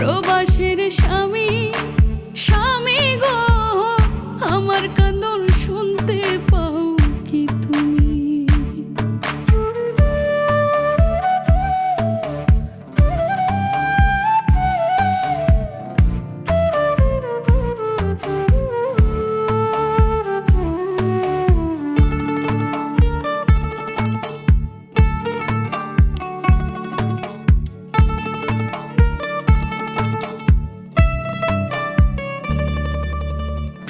প্রবাসের স্বামী স্বামী গো, আমার কান্দন শুনতে পাও কি তুমি?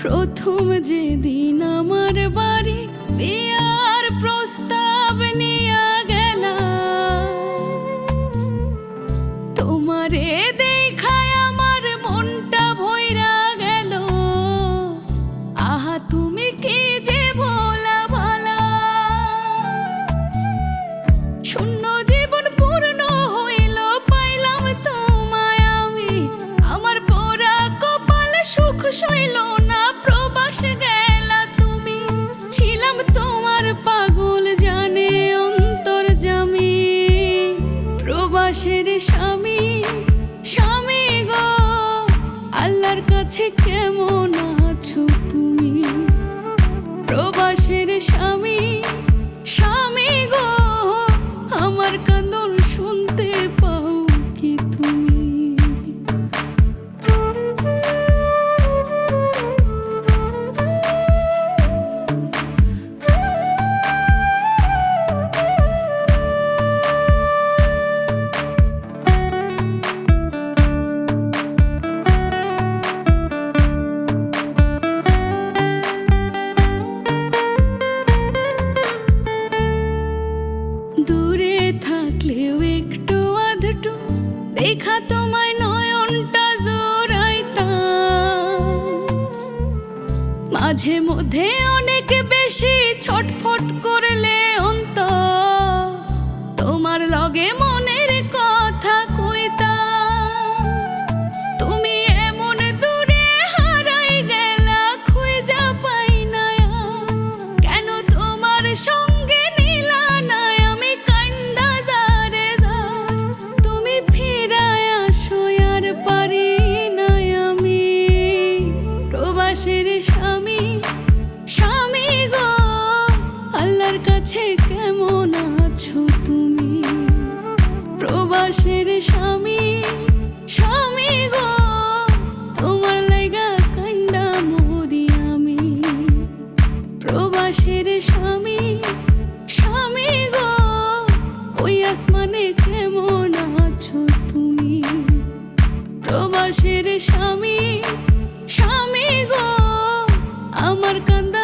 প্রথম যেদিন আমার বাড়ি বিয়ার প্রস্তাব নিয়া গেলা, তোমারে দেখায় আমার মনটা ভইরা গেল। আহা তুমি কি যে বলা ভালা, শূন্য জীবন পূর্ণ হইল পাইলাম তোমায় আমি। আমার পোড়া কপাল সুখ সইল না, প্রবাস গেলা তুমি। ছিলাম তোমার পাগল জানে অন্তর্যামী, প্রবাসের স্বামী স্বামী গো, আল্লাহর কাছে কেমন আছো তুমি? প্রবাসের স্বামী স্বামী গো, আমার কান্দন শুনতে পাও কি তুমি? দূরে থাকলেও একটু আধটু দেখা তোমায় নয়নটা জোড়াইতাম। মাঝে মধ্যে অনেক বেশি ছটফট করলে অন্তর, তোমার লগে মনের কথা কইতাম। তুমি এমন দূরে হারাই গেলা, খুঁজা পাই না আর। কেন তোমার সঙ্গে নিলা না আমি কান্দা যারে যার? তুমি ফিরায় আসো আর পারি না আমি। প্রবাসের স্বামী স্বামী গো, আল্লাহর কাছে কেমন আছো তুমি? প্রবাসের স্বামী স্বামী গো, তোমার লাইগা কান্দা মরি আমি। প্রবাসের স্বামী স্বামী গো, ওই আসমানে কেমন আছো তুমি? প্রবাসের স্বামী স্বামী গো, আমার কান্দা